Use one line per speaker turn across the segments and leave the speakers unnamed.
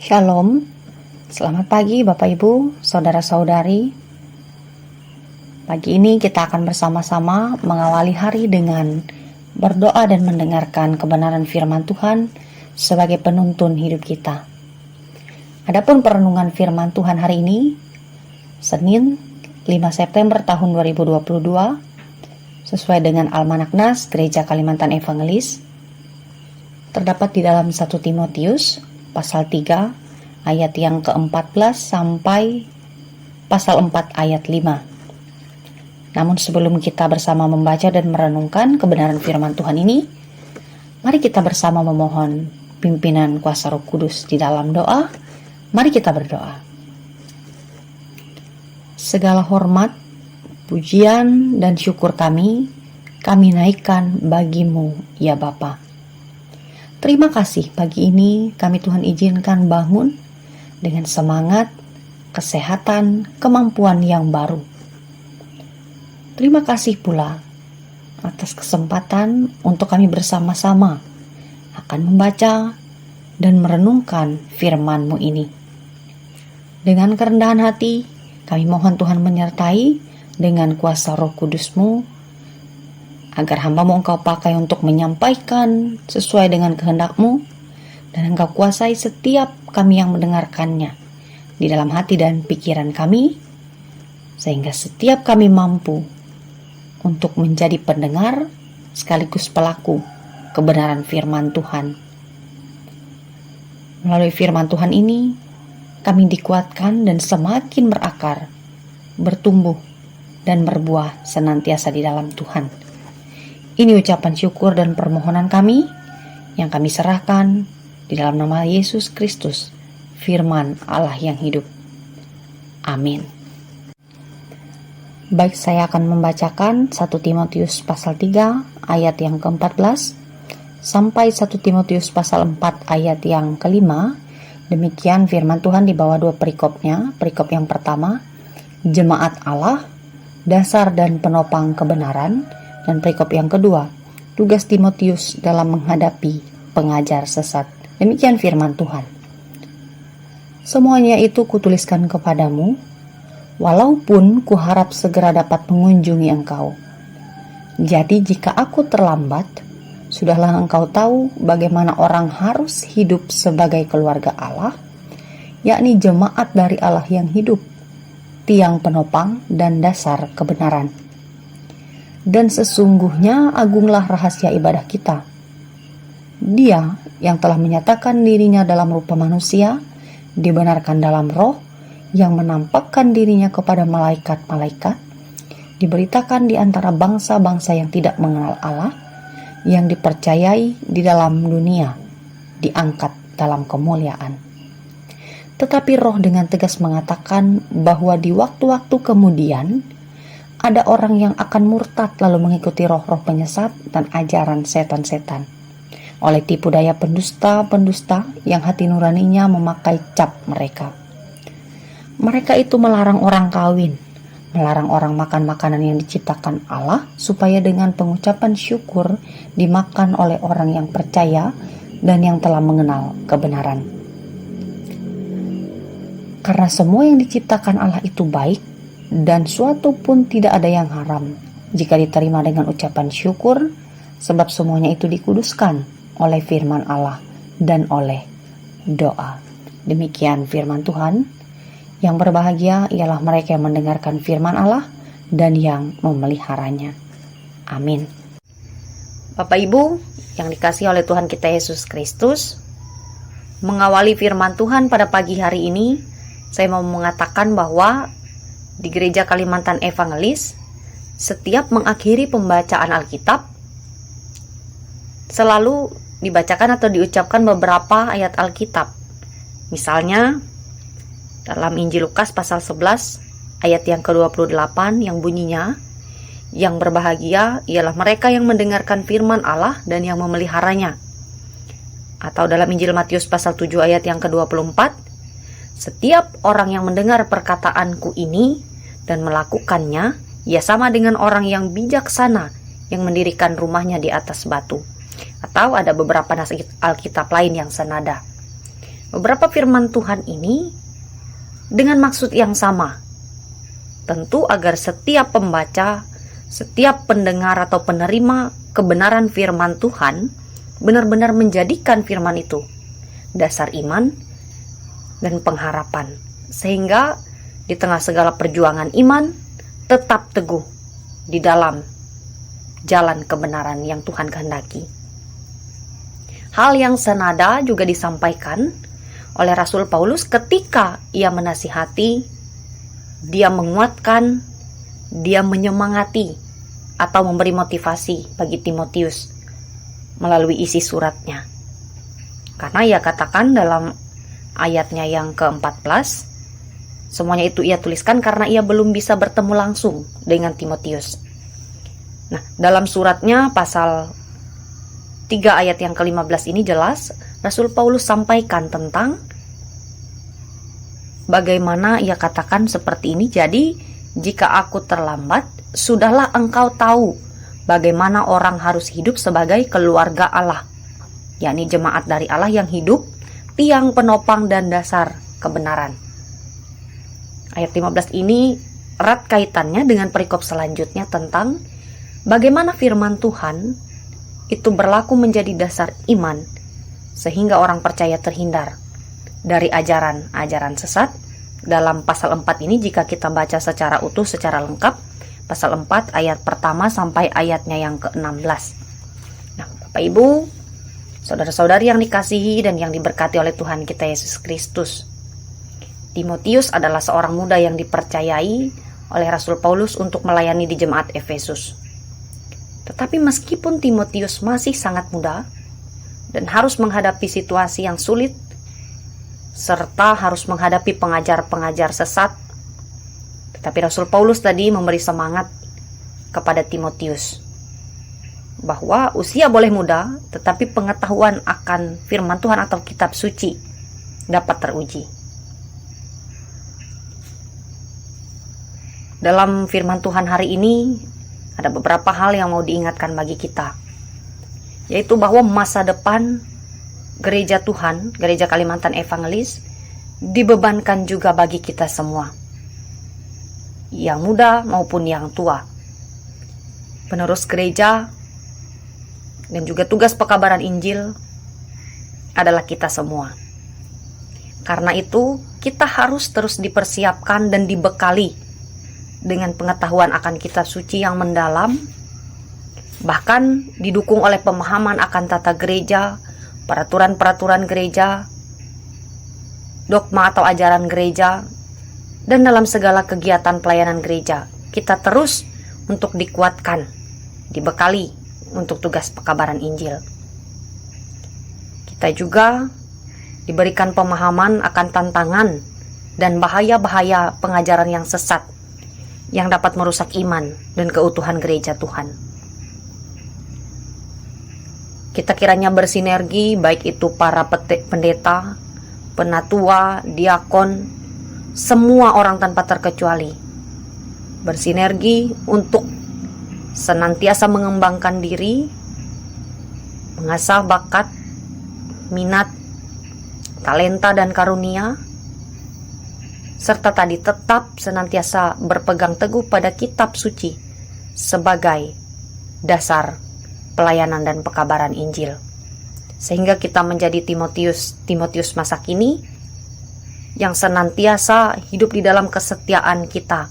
Shalom, selamat pagi Bapak Ibu, Saudara-saudari. Pagi ini kita akan bersama-sama mengawali hari dengan berdoa dan mendengarkan kebenaran firman Tuhan sebagai penuntun hidup kita. Adapun perenungan firman Tuhan hari ini, Senin 5 September tahun 2022, sesuai dengan Almanak Nas Gereja Kalimantan Evangelis, terdapat di dalam 1 Timotius pasal 3 ayat yang ke-14 sampai pasal 4 ayat 5. Namun sebelum kita bersama membaca dan merenungkan kebenaran firman Tuhan ini, mari kita bersama memohon pimpinan kuasa Roh Kudus di dalam doa. Mari kita berdoa. Segala hormat, pujian dan syukur kami naikkan bagimu ya Bapa. Terima kasih pagi ini kami Tuhan izinkan bangun dengan semangat, kesehatan, kemampuan yang baru. Terima kasih pula atas kesempatan untuk kami bersama-sama akan membaca dan merenungkan firman-Mu ini. Dengan kerendahan hati, kami mohon Tuhan menyertai dengan kuasa Roh Kudus-Mu, agar hamba-Mu Engkau pakai untuk menyampaikan sesuai dengan kehendak-Mu, dan Engkau kuasai setiap kami yang mendengarkannya di dalam hati dan pikiran kami, sehingga setiap kami mampu untuk menjadi pendengar sekaligus pelaku kebenaran firman Tuhan. Melalui firman Tuhan ini, kami dikuatkan dan semakin berakar, bertumbuh, dan berbuah senantiasa di dalam Tuhan. Ini ucapan syukur dan permohonan kami yang kami serahkan di dalam nama Yesus Kristus, firman Allah yang hidup. Amin. Baik, saya akan membacakan 1 Timotius pasal 3 ayat yang ke-14 sampai 1 Timotius pasal 4 ayat yang ke-5. Demikian firman Tuhan di bawah dua perikopnya. Perikop yang pertama, jemaat Allah, dasar dan penopang kebenaran. Dan perikop yang kedua, tugas Timotius dalam menghadapi pengajar sesat. Demikian firman Tuhan. Semuanya itu kutuliskan kepadamu, walaupun kuharap segera dapat mengunjungi engkau. Jadi jika aku terlambat, sudahlah engkau tahu bagaimana orang harus hidup sebagai keluarga Allah, yakni jemaat dari Allah yang hidup, tiang penopang dan dasar kebenaran. Dan sesungguhnya agunglah rahasia ibadah kita. Dia yang telah menyatakan dirinya dalam rupa manusia, dibenarkan dalam roh, yang menampakkan dirinya kepada malaikat-malaikat, diberitakan di antara bangsa-bangsa yang tidak mengenal Allah, yang dipercayai di dalam dunia, diangkat dalam kemuliaan. Tetapi roh dengan tegas mengatakan bahwa di waktu-waktu kemudian, ada orang yang akan murtad lalu mengikuti roh-roh penyesat dan ajaran setan-setan, oleh tipu daya pendusta-pendusta yang hati nuraninya memakai cap mereka. Mereka itu melarang orang kawin, melarang orang makan makanan yang diciptakan Allah, supaya dengan pengucapan syukur dimakan oleh orang yang percaya dan yang telah mengenal kebenaran. Karena semua yang diciptakan Allah itu baik, dan suatu pun tidak ada yang haram jika diterima dengan ucapan syukur, sebab semuanya itu dikuduskan oleh firman Allah dan oleh doa. Demikian firman Tuhan. Yang berbahagia ialah mereka yang mendengarkan firman Allah dan yang memeliharanya. Amin. Bapak Ibu yang dikasihi oleh Tuhan kita Yesus Kristus, mengawali firman Tuhan pada pagi hari ini, saya mau mengatakan bahwa di Gereja Kalimantan Evangelis, setiap mengakhiri pembacaan Alkitab, selalu dibacakan atau diucapkan beberapa ayat Alkitab. Misalnya, dalam Injil Lukas pasal 11, ayat yang ke-28 yang bunyinya, yang berbahagia ialah mereka yang mendengarkan firman Allah dan yang memeliharanya. Atau dalam Injil Matius pasal 7 ayat yang ke-24, setiap orang yang mendengar perkataanku ini dan melakukannya, ia sama dengan orang yang bijaksana yang mendirikan rumahnya di atas batu. Atau ada beberapa nas Alkitab lain yang senada. beberapa firman Tuhan ini dengan maksud yang sama. Tentu agar setiap pembaca, setiap pendengar atau penerima kebenaran firman Tuhan benar-benar menjadikan firman itu dasar iman dan pengharapan, sehingga di tengah segala perjuangan iman tetap teguh di dalam jalan kebenaran yang Tuhan kehendaki. Hal yang senada juga disampaikan oleh Rasul Paulus ketika ia menasihati, dia menguatkan, dia menyemangati atau memberi motivasi bagi Timotius melalui isi suratnya. Karena ia katakan dalam ayatnya yang ke-14, semuanya itu ia tuliskan karena ia belum bisa bertemu langsung dengan Timotius. Nah, dalam suratnya pasal 3 ayat yang ke-15 ini jelas Rasul Paulus sampaikan tentang bagaimana ia katakan seperti ini. Jadi, jika aku terlambat, sudahlah engkau tahu bagaimana orang harus hidup sebagai keluarga Allah, yakni jemaat dari Allah yang hidup, tiang penopang dan dasar kebenaran. Ayat 15 ini erat kaitannya dengan perikop selanjutnya tentang bagaimana firman Tuhan itu berlaku menjadi dasar iman, sehingga orang percaya terhindar dari ajaran-ajaran sesat. Dalam pasal 4 ini jika kita baca secara utuh, secara lengkap, pasal 4 ayat pertama sampai ayatnya yang ke-16. Nah, Bapak Ibu, saudara-saudari yang dikasihi dan yang diberkati oleh Tuhan kita Yesus Kristus, Timotius adalah seorang muda yang dipercayai oleh Rasul Paulus untuk melayani di jemaat Efesus. Tetapi meskipun Timotius masih sangat muda dan harus menghadapi situasi yang sulit, serta harus menghadapi pengajar-pengajar sesat, tetapi Rasul Paulus tadi memberi semangat kepada Timotius bahwa usia boleh muda, tetapi pengetahuan akan firman Tuhan atau kitab suci dapat teruji. Dalam firman Tuhan hari ini ada beberapa hal yang mau diingatkan bagi kita, yaitu bahwa masa depan gereja Tuhan, gereja Kalimantan Evangelis, dibebankan juga bagi kita semua, yang muda maupun yang tua. Penerus gereja dan juga tugas pekabaran Injil adalah kita semua. Karena itu, kita harus terus dipersiapkan dan dibekali dengan pengetahuan akan kitab suci yang mendalam, bahkan didukung oleh pemahaman akan tata gereja, peraturan-peraturan gereja, dogma atau ajaran gereja, dan dalam segala kegiatan pelayanan gereja, kita terus untuk dikuatkan, dibekali untuk tugas pekabaran Injil. Kita juga diberikan pemahaman akan tantangan dan bahaya-bahaya pengajaran yang sesat yang dapat merusak iman dan keutuhan gereja Tuhan. Kita kiranya bersinergi, baik itu para pendeta, penatua, diakon, semua orang tanpa terkecuali, bersinergi untuk senantiasa mengembangkan diri, mengasah bakat, minat, talenta dan karunia, serta tadi tetap senantiasa berpegang teguh pada kitab suci sebagai dasar pelayanan dan pekabaran Injil, sehingga kita menjadi Timotius masa kini yang senantiasa hidup di dalam kesetiaan kita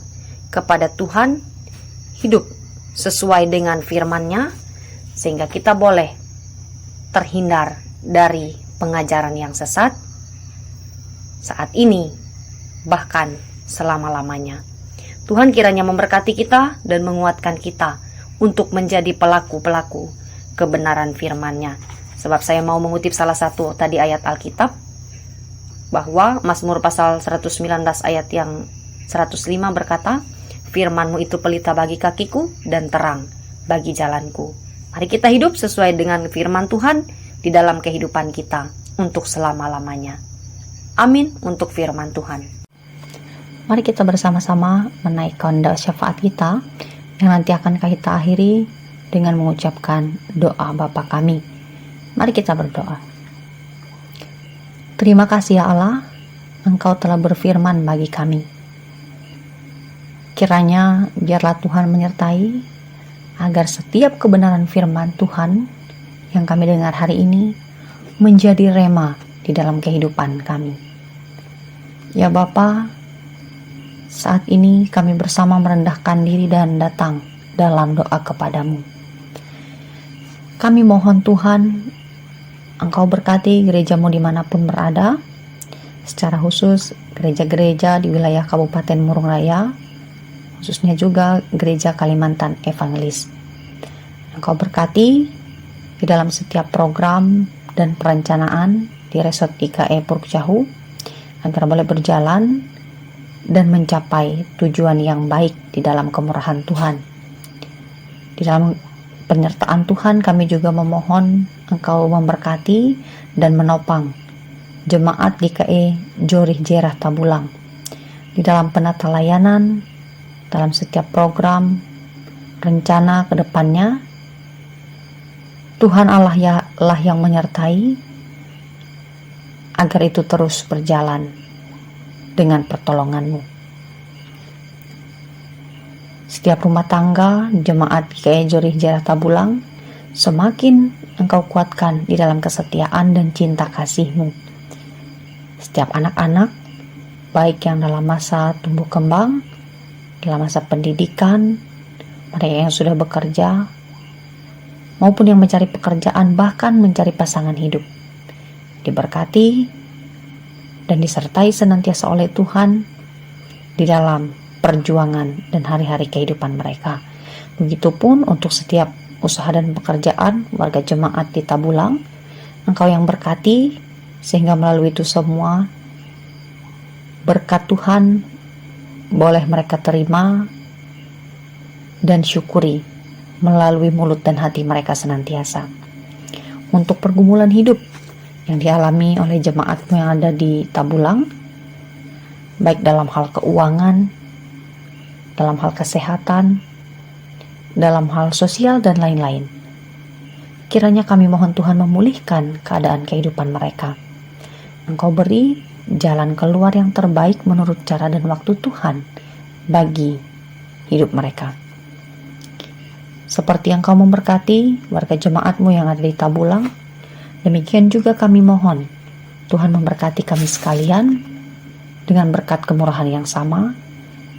kepada Tuhan, hidup sesuai dengan firman-Nya, sehingga kita boleh terhindar dari pengajaran yang sesat saat ini, bahkan selama-lamanya. Tuhan kiranya memberkati kita dan menguatkan kita untuk menjadi pelaku-pelaku kebenaran firman-Nya. Sebab saya mau mengutip salah satu tadi ayat Alkitab, bahwa Mazmur pasal 119 ayat yang 105 berkata, firman-Mu itu pelita bagi kakiku dan terang bagi jalanku. Mari kita hidup sesuai dengan firman Tuhan di dalam kehidupan kita untuk selama-lamanya. Amin untuk firman Tuhan. Mari kita bersama-sama menaikkan doa syafaat kita yang nanti akan kita akhiri dengan mengucapkan doa Bapa kami. Mari kita berdoa. Terima kasih ya Allah, Engkau telah berfirman bagi kami. Kiranya biarlah Tuhan menyertai agar setiap kebenaran firman Tuhan yang kami dengar hari ini menjadi rema di dalam kehidupan kami. Ya Bapa, saat ini kami bersama merendahkan diri dan datang dalam doa kepadamu. Kami mohon Tuhan, Engkau berkati gerejamu dimanapun berada, secara khusus gereja-gereja di wilayah Kabupaten Murung Raya, khususnya juga gereja Kalimantan Evangelis. Engkau berkati di dalam setiap program dan perencanaan di Resort IKE Purukjahu agar boleh berjalan dan mencapai tujuan yang baik di dalam kemurahan Tuhan. Di dalam penyertaan Tuhan kami juga memohon Engkau memberkati dan menopang jemaat GKE Jorih Jerah Tabulang di dalam penata layanan, dalam setiap program, rencana ke depannya. Tuhan Allah lah yang menyertai agar itu terus berjalan dengan pertolongan-Mu. Setiap rumah tangga jemaat GKE Jorih Jerah Tabulang semakin Engkau kuatkan di dalam kesetiaan dan cinta kasih-Mu. Setiap anak-anak, baik yang dalam masa tumbuh kembang, dalam masa pendidikan, mereka yang sudah bekerja, maupun yang mencari pekerjaan, bahkan mencari pasangan hidup, diberkati dan disertai senantiasa oleh Tuhan di dalam perjuangan dan hari-hari kehidupan mereka. Begitupun untuk setiap usaha dan pekerjaan warga jemaat di Tabulang, Engkau yang berkati sehingga melalui itu semua berkat Tuhan boleh mereka terima dan syukuri melalui mulut dan hati mereka senantiasa. Untuk pergumulan hidup yang dialami oleh jemaatmu yang ada di Tabulang, baik dalam hal keuangan, dalam hal kesehatan, dalam hal sosial dan lain-lain. Kiranya kami mohon Tuhan memulihkan keadaan kehidupan mereka. Engkau beri jalan keluar yang terbaik menurut cara dan waktu Tuhan bagi hidup mereka. Seperti yang Kau memberkati warga jemaat-Mu yang ada di Tabulang, demikian juga kami mohon Tuhan memberkati kami sekalian dengan berkat kemurahan yang sama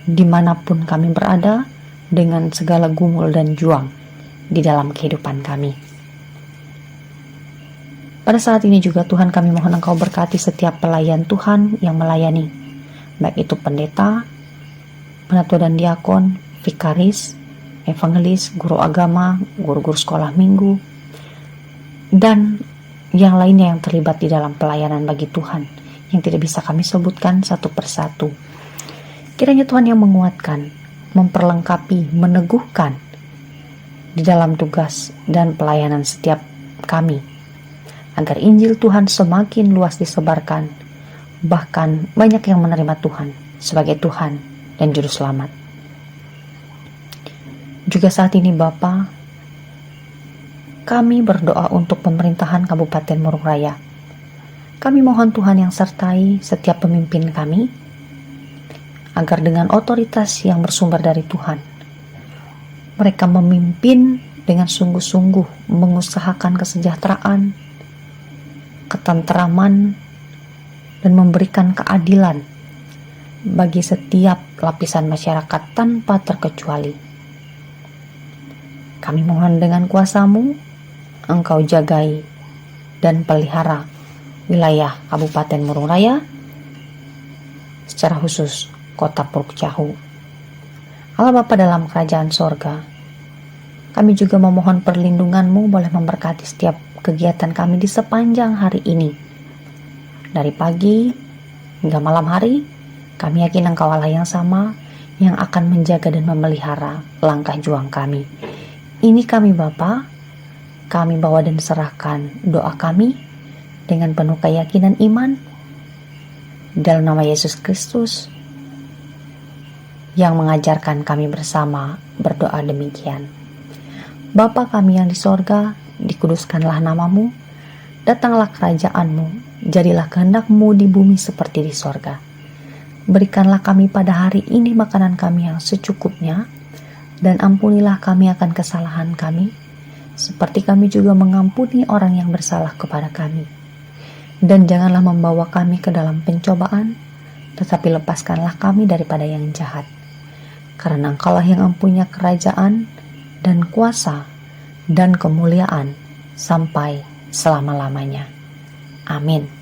dimanapun kami berada, dengan segala gumul dan juang di dalam kehidupan kami. Pada saat ini juga Tuhan kami mohon Engkau berkati setiap pelayan Tuhan yang melayani, baik itu pendeta, penatua dan diakon, vikaris, evangelis, guru agama, guru-guru sekolah minggu, dan yang lainnya yang terlibat di dalam pelayanan bagi Tuhan yang tidak bisa kami sebutkan satu persatu. Kiranya Tuhan yang menguatkan, memperlengkapi, meneguhkan di dalam tugas dan pelayanan setiap kami, agar Injil Tuhan semakin luas disebarkan, bahkan banyak yang menerima Tuhan sebagai Tuhan dan Juru Selamat. Juga saat ini Bapa, kami berdoa untuk pemerintahan Kabupaten Murung Raya. Kami mohon Tuhan yang sertai setiap pemimpin kami, agar dengan otoritas yang bersumber dari Tuhan, mereka memimpin dengan sungguh-sungguh mengusahakan kesejahteraan, ketentraman, dan memberikan keadilan bagi setiap lapisan masyarakat tanpa terkecuali. Kami mohon dengan kuasa-Mu, Engkau jagai dan pelihara wilayah Kabupaten Murung Raya, secara khusus Kota Purukjahu. Allah Bapa dalam kerajaan sorga, kami juga memohon perlindungan-Mu boleh memberkati setiap kegiatan kami di sepanjang hari ini. Dari pagi hingga malam hari, kami yakin Engkau Allah yang sama yang akan menjaga dan memelihara langkah juang kami. Ini kami Bapa, kami bawa dan serahkan doa kami dengan penuh keyakinan iman dalam nama Yesus Kristus yang mengajarkan kami bersama berdoa demikian. Bapa kami yang di sorga, dikuduskanlah nama-Mu, datanglah kerajaan-Mu, jadilah kehendak-Mu di bumi seperti di sorga. Berikanlah kami pada hari ini makanan kami yang secukupnya, dan ampunilah kami akan kesalahan kami, seperti kami juga mengampuni orang yang bersalah kepada kami. Dan janganlah membawa kami ke dalam pencobaan, tetapi lepaskanlah kami daripada yang jahat. Karena Engkaulah yang mempunyai kerajaan dan kuasa dan kemuliaan sampai selama-lamanya. Amin.